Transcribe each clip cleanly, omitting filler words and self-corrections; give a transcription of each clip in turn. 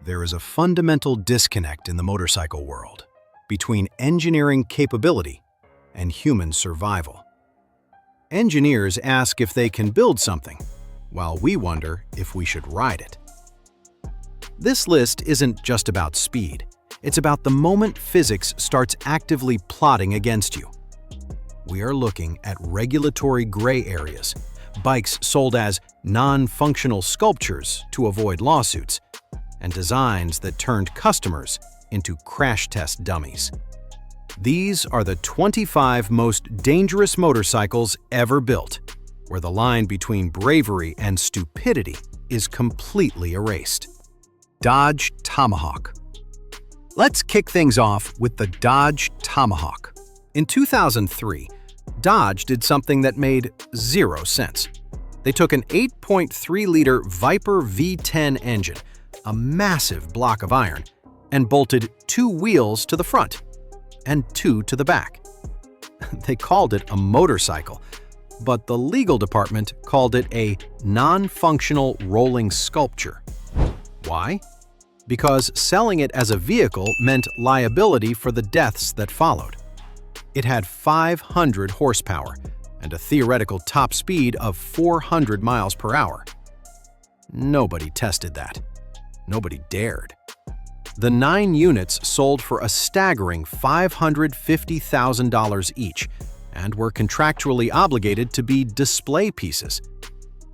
There is a fundamental disconnect in the motorcycle world between engineering capability and human survival. Engineers ask if they can build something, while we wonder if we should ride it. This list isn't just about speed. It's about the moment physics starts actively plotting against you. We are looking at regulatory gray areas, bikes sold as non-functional sculptures to avoid lawsuits, and designs that turned customers into crash test dummies. These are the 25 most dangerous motorcycles ever built, where the line between bravery and stupidity is completely erased. Dodge Tomahawk. Let's kick things off with the Dodge Tomahawk. In 2003, Dodge did something that made zero sense. They took an 8.3-liter Viper V10 engine, a massive block of iron, and bolted 2 wheels to the front and 2 to the back. They called it a motorcycle, but the legal department called it a non-functional rolling sculpture. Why? Because selling it as a vehicle meant liability for the deaths that followed. It had 500 horsepower and a theoretical top speed of 400 miles per hour. Nobody tested that. Nobody dared. The 9 units sold for a staggering $550,000 each and were contractually obligated to be display pieces.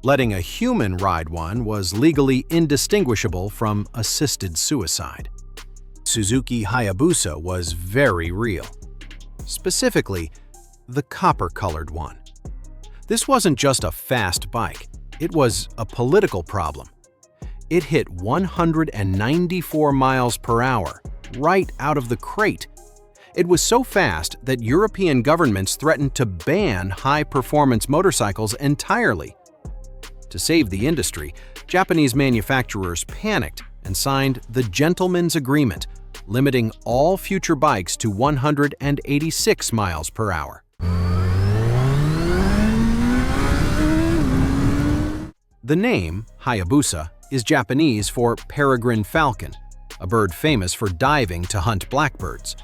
Letting a human ride one was legally indistinguishable from assisted suicide. Suzuki Hayabusa was very real. Specifically, the copper-colored one. This wasn't just a fast bike, it was a political problem. It hit 194 miles per hour, right out of the crate. It was so fast that European governments threatened to ban high-performance motorcycles entirely. To save the industry, Japanese manufacturers panicked and signed the Gentleman's Agreement, limiting all future bikes to 186 miles per hour. The name, Hayabusa, is Japanese for peregrine falcon, a bird famous for diving to hunt blackbirds.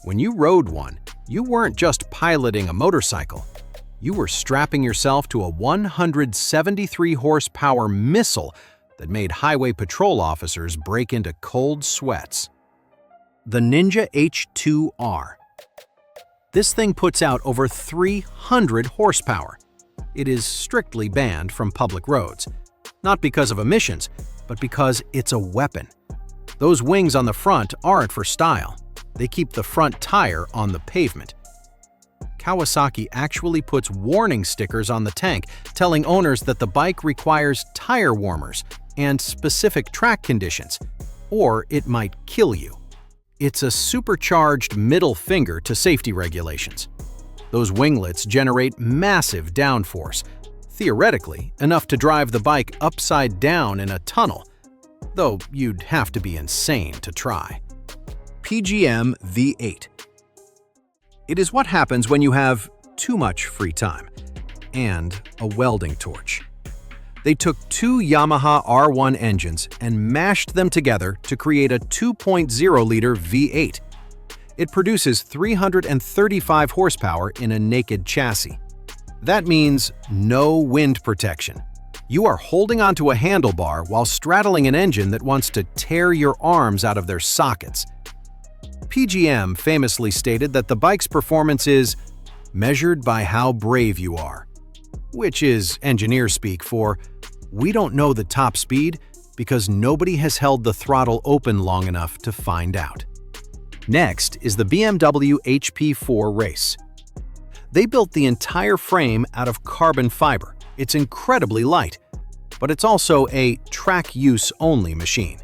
When you rode one, you weren't just piloting a motorcycle. You were strapping yourself to a 173 horsepower missile that made highway patrol officers break into cold sweats. The Ninja H2R. This thing puts out over 300 horsepower. It is strictly banned from public roads, not because of emissions, but because it's a weapon. Those wings on the front aren't for style. They keep the front tire on the pavement. Kawasaki actually puts warning stickers on the tank telling owners that the bike requires tire warmers and specific track conditions, or it might kill you. It's a supercharged middle finger to safety regulations. Those winglets generate massive downforce, theoretically enough to drive the bike upside down in a tunnel, though you'd have to be insane to try. PGM V8. It is what happens when you have too much free time and a welding torch. They took 2 Yamaha R1M engines and mashed them together to create a 2.0-liter V8. It produces 335 horsepower in a naked chassis. That means no wind protection. You are holding onto a handlebar while straddling an engine that wants to tear your arms out of their sockets. PGM famously stated that the bike's performance is measured by how brave you are, which is engineer speak for, we don't know the top speed because nobody has held the throttle open long enough to find out. Next is the BMW HP4 Race. They built the entire frame out of carbon fiber. It's incredibly light, but it's also a track-use-only machine.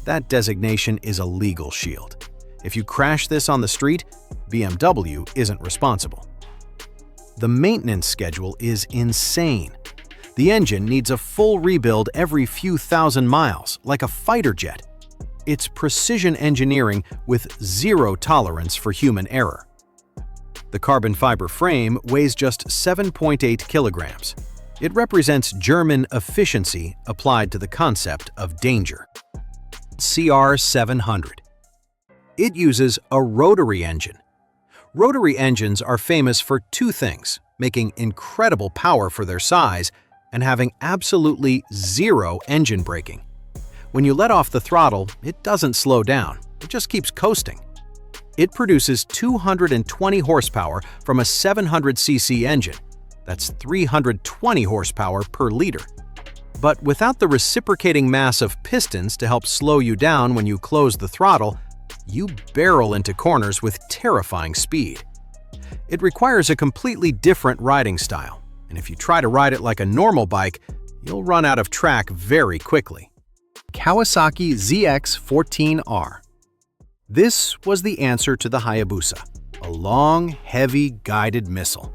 That designation is a legal shield. If you crash this on the street, BMW isn't responsible. The maintenance schedule is insane. The engine needs a full rebuild every few thousand miles, like a fighter jet. It's precision engineering with zero tolerance for human error. The carbon fiber frame weighs just 7.8 kilograms. It represents German efficiency applied to the concept of danger. CR700. It uses a rotary engine. Rotary engines are famous for two things: making incredible power for their size and having absolutely zero engine braking. When you let off the throttle, it doesn't slow down, it just keeps coasting. It produces 220 horsepower from a 700cc engine. That's 320 horsepower per liter. But without the reciprocating mass of pistons to help slow you down when you close the throttle, you barrel into corners with terrifying speed. It requires a completely different riding style, and if you try to ride it like a normal bike, you'll run out of track very quickly. Kawasaki ZX14R. This was the answer to the Hayabusa, a long, heavy, guided missile.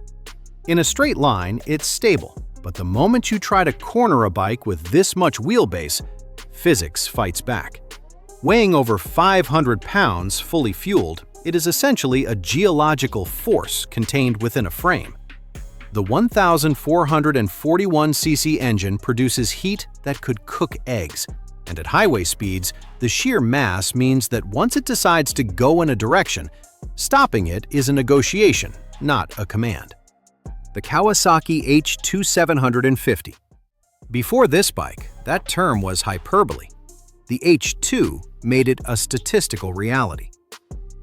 In a straight line, it's stable, but the moment you try to corner a bike with this much wheelbase, physics fights back. Weighing over 500 pounds fully fueled, it is essentially a geological force contained within a frame. The 1,441cc engine produces heat that could cook eggs, and at highway speeds, the sheer mass means that once it decides to go in a direction, stopping it is a negotiation, not a command. The Kawasaki H2 750. Before this bike, that term was hyperbole. The H2 made it a statistical reality.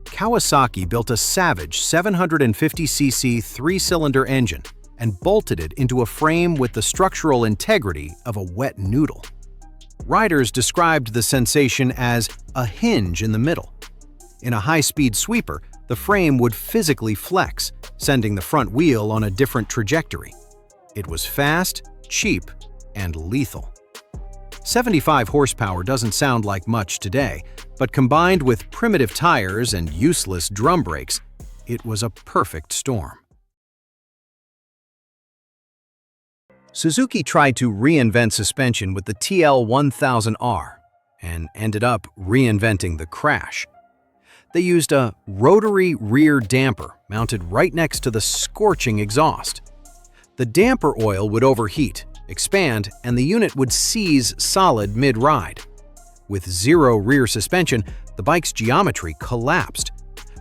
Kawasaki built a savage 750cc three-cylinder engine and bolted it into a frame with the structural integrity of a wet noodle. Riders described the sensation as a hinge in the middle. In a high-speed sweeper, the frame would physically flex, sending the front wheel on a different trajectory. It was fast, cheap, and lethal. 75 horsepower doesn't sound like much today, but combined with primitive tires and useless drum brakes, it was a perfect storm. Suzuki tried to reinvent suspension with the TL1000R and ended up reinventing the crash. They used a rotary rear damper mounted right next to the scorching exhaust. The damper oil would overheat, expand, and the unit would seize solid mid-ride. With zero rear suspension, the bike's geometry collapsed.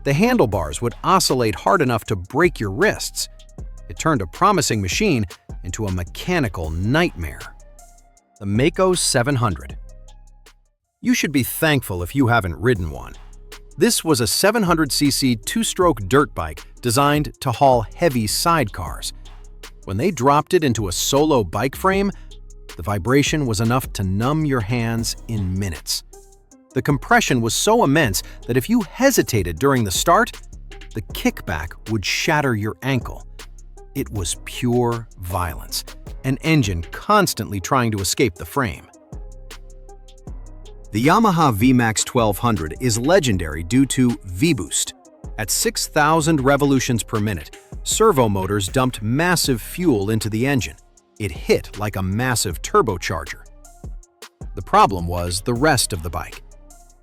The handlebars would oscillate hard enough to break your wrists. It turned a promising machine into a mechanical nightmare. The Maico 700. You should be thankful if you haven't ridden one. This was a 700cc two-stroke dirt bike designed to haul heavy sidecars. When they dropped it into a solo bike frame, the vibration was enough to numb your hands in minutes. The compression was so immense that if you hesitated during the start, the kickback would shatter your ankle. It was pure violence, an engine constantly trying to escape the frame. The Yamaha V-Max 1200 is legendary due to V-boost. At 6,000 revolutions per minute, servo motors dumped massive fuel into the engine. It hit like a massive turbocharger. The problem was the rest of the bike.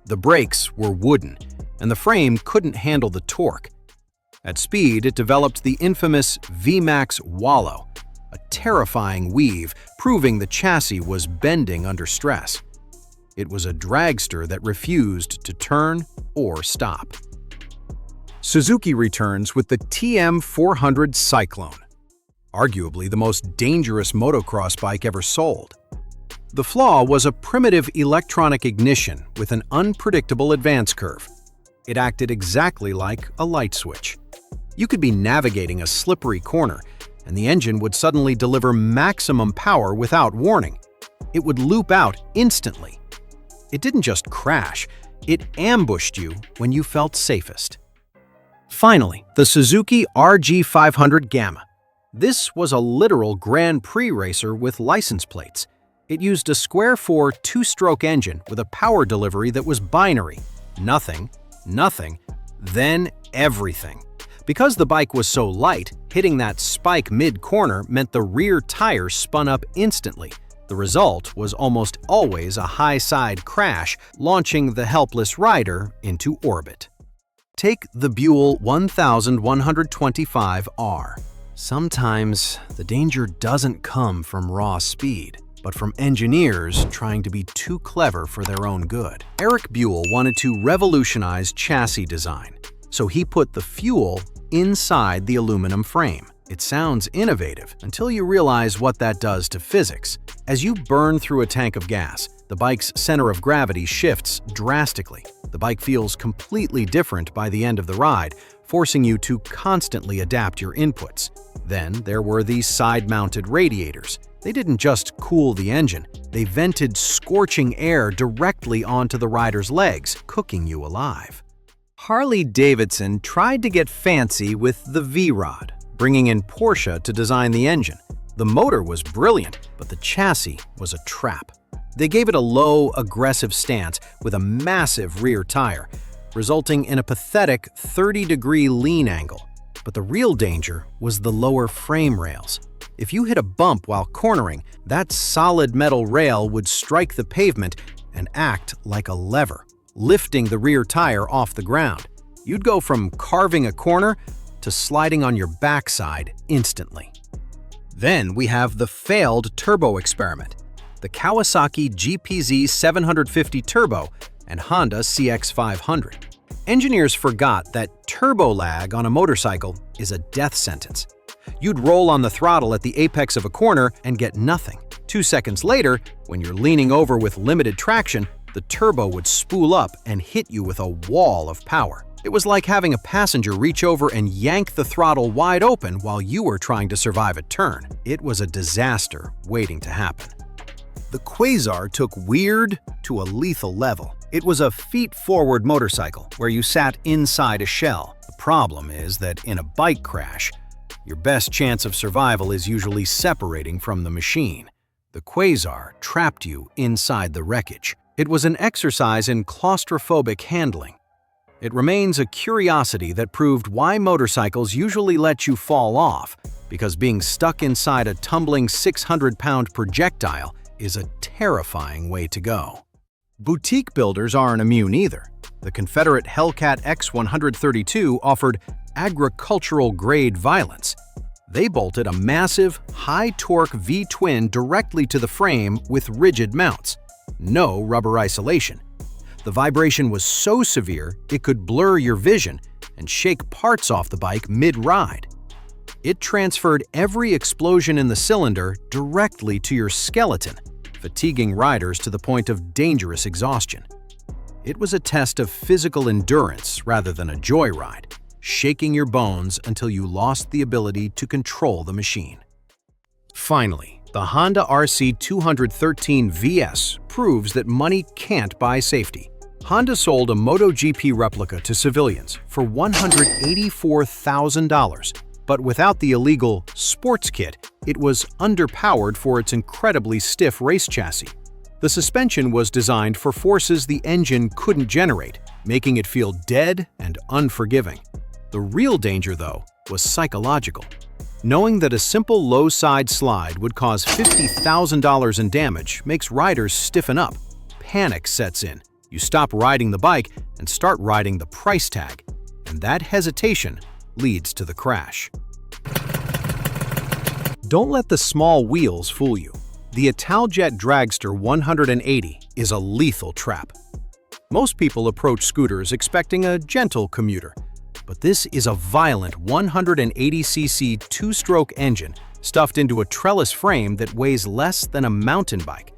The brakes were wooden, and the frame couldn't handle the torque. At speed, it developed the infamous V-Max wallow, a terrifying weave proving the chassis was bending under stress. It was a dragster that refused to turn or stop. Suzuki returns with the TM400 Cyclone, arguably the most dangerous motocross bike ever sold. The flaw was a primitive electronic ignition with an unpredictable advance curve. It acted exactly like a light switch. You could be navigating a slippery corner, and the engine would suddenly deliver maximum power without warning. It would loop out instantly. It didn't just crash, it ambushed you when you felt safest. Finally, the Suzuki RG500 Gamma. This was a literal Grand Prix racer with license plates. It used a square-4 two-stroke engine with a power delivery that was binary. Nothing, nothing, then everything. Because the bike was so light, hitting that spike mid-corner meant the rear tire spun up instantly. The result was almost always a high-side crash, launching the helpless rider into orbit. Take the Buell 1125R. Sometimes the danger doesn't come from raw speed. but from engineers trying to be too clever for their own good. Eric Buell wanted to revolutionize chassis design, so he put the fuel inside the aluminum frame. It sounds innovative until you realize what that does to physics. As you burn through a tank of gas, the bike's center of gravity shifts drastically. The bike feels completely different by the end of the ride, forcing you to constantly adapt your inputs. Then there were these side-mounted radiators. They didn't just cool the engine, they vented scorching air directly onto the rider's legs, cooking you alive. Harley-Davidson tried to get fancy with the V-Rod, bringing in Porsche to design the engine. The motor was brilliant, but the chassis was a trap. They gave it a low, aggressive stance with a massive rear tire, resulting in a pathetic 30-degree lean angle. But the real danger was the lower frame rails. If you hit a bump while cornering, that solid metal rail would strike the pavement and act like a lever, lifting the rear tire off the ground. You'd go from carving a corner to sliding on your backside instantly. Then we have the failed turbo experiment, the Kawasaki GPZ 750 Turbo and Honda CX500. Engineers forgot that turbo lag on a motorcycle is a death sentence. You'd roll on the throttle at the apex of a corner and get nothing. 2 seconds later, when you're leaning over with limited traction, the turbo would spool up and hit you with a wall of power. It was like having a passenger reach over and yank the throttle wide open while you were trying to survive a turn. It was a disaster waiting to happen. The Quazar took weird to a lethal level. It was a feet-forward motorcycle where you sat inside a shell. The problem is that in a bike crash, your best chance of survival is usually separating from the machine. The Quazar trapped you inside the wreckage. It was an exercise in claustrophobic handling. It remains a curiosity that proved why motorcycles usually let you fall off, because being stuck inside a tumbling 600-pound projectile is a terrifying way to go. Boutique builders aren't immune either. The Confederate Hellcat X132 offered agricultural-grade violence. They bolted a massive, high-torque V-twin directly to the frame with rigid mounts. No rubber isolation. The vibration was so severe it could blur your vision and shake parts off the bike mid-ride. It transferred every explosion in the cylinder directly to your skeleton, fatiguing riders to the point of dangerous exhaustion. It was a test of physical endurance rather than a joyride, shaking your bones until you lost the ability to control the machine. Finally, the Honda RC213 VS proves that money can't buy safety. Honda sold a MotoGP replica to civilians for $184,000, but without the illegal sports kit, it was underpowered for its incredibly stiff race chassis. The suspension was designed for forces the engine couldn't generate, making it feel dead and unforgiving. The real danger, though, was psychological. Knowing that a simple low-side slide would cause $50,000 in damage makes riders stiffen up. Panic sets in. You stop riding the bike and start riding the price tag, and that hesitation leads to the crash. Don't let the small wheels fool you. The Ital Jet Dragster 180 is a lethal trap. Most people approach scooters expecting a gentle commuter, but this is a violent 180cc two-stroke engine stuffed into a trellis frame that weighs less than a mountain bike.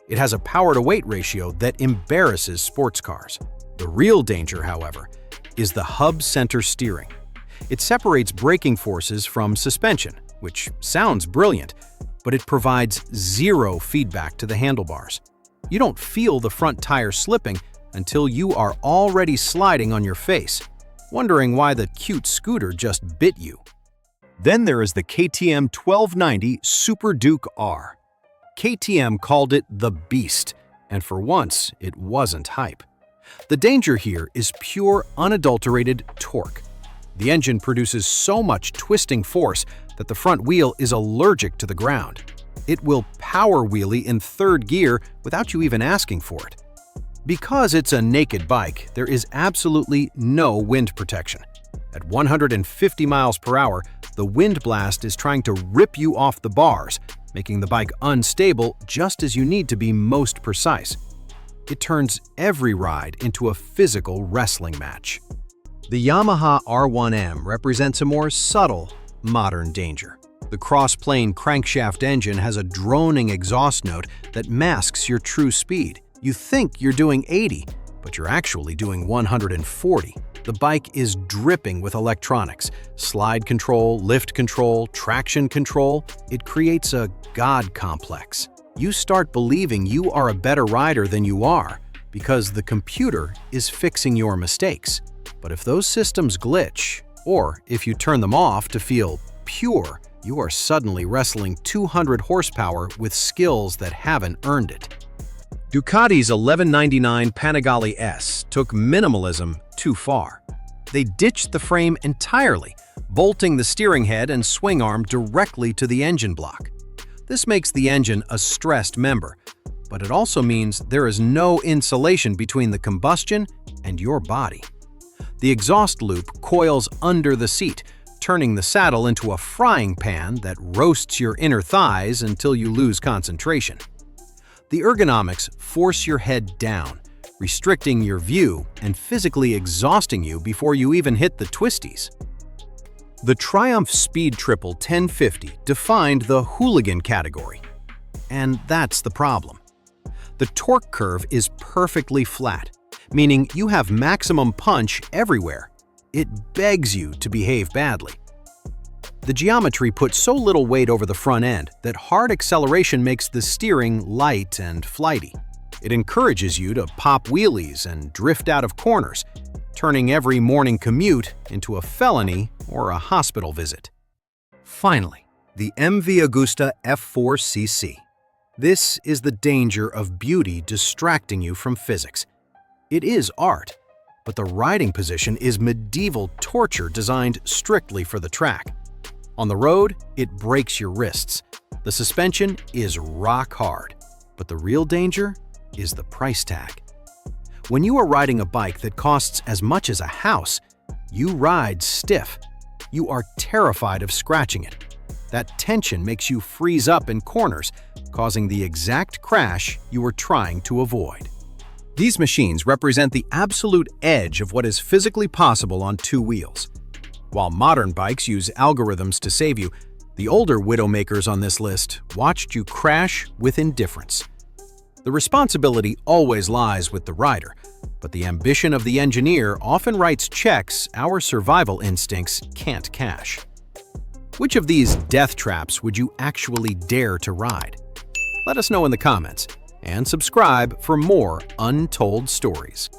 It has a power-to-weight ratio that embarrasses sports cars. The real danger, however, is the hub center steering. It separates braking forces from suspension, which sounds brilliant, but it provides zero feedback to the handlebars. You don't feel the front tire slipping until you are already sliding on your face, wondering why the cute scooter just bit you. Then there is the KTM 1290 Super Duke R. KTM called it the Beast, and for once, it wasn't hype. The danger here is pure, unadulterated torque. The engine produces so much twisting force that the front wheel is allergic to the ground. It will power wheelie in third gear without you even asking for it. Because it's a naked bike, there is absolutely no wind protection. At 150 miles per hour, the wind blast is trying to rip you off the bars, making the bike unstable just as you need to be most precise. It turns every ride into a physical wrestling match. The Yamaha R1M represents a more subtle, modern danger. The cross-plane crankshaft engine has a droning exhaust note that masks your true speed. You think you're doing 80, but you're actually doing 140. The bike is dripping with electronics, slide control, lift control, traction control. It creates a God complex. You start believing you are a better rider than you are because the computer is fixing your mistakes. But if those systems glitch, or if you turn them off to feel pure, you are suddenly wrestling 200 horsepower with skills that haven't earned it. Ducati's 1199 Panigale S took minimalism too far. They ditched the frame entirely, bolting the steering head and swing arm directly to the engine block. This makes the engine a stressed member, but it also means there is no insulation between the combustion and your body. The exhaust loop coils under the seat, turning the saddle into a frying pan that roasts your inner thighs until you lose concentration. The ergonomics force your head down, restricting your view and physically exhausting you before you even hit the twisties. The Triumph Speed Triple 1050 defined the hooligan category. And that's the problem. The torque curve is perfectly flat, meaning you have maximum punch everywhere. It begs you to behave badly. The geometry puts so little weight over the front end that hard acceleration makes the steering light and flighty. It encourages you to pop wheelies and drift out of corners, turning every morning commute into a felony or a hospital visit. Finally, the MV Agusta F4 CC. This is the danger of beauty distracting you from physics. It is art, but the riding position is medieval torture designed strictly for the track. On the road, it breaks your wrists. The suspension is rock hard, but the real danger is the price tag. When you are riding a bike that costs as much as a house, you ride stiff. You are terrified of scratching it. That tension makes you freeze up in corners, causing the exact crash you were trying to avoid. These machines represent the absolute edge of what is physically possible on two wheels. While modern bikes use algorithms to save you, the older Widowmakers on this list watched you crash with indifference. The responsibility always lies with the rider, but the ambition of the engineer often writes checks our survival instincts can't cash. Which of these death traps would you actually dare to ride? Let us know in the comments, and subscribe for more untold stories.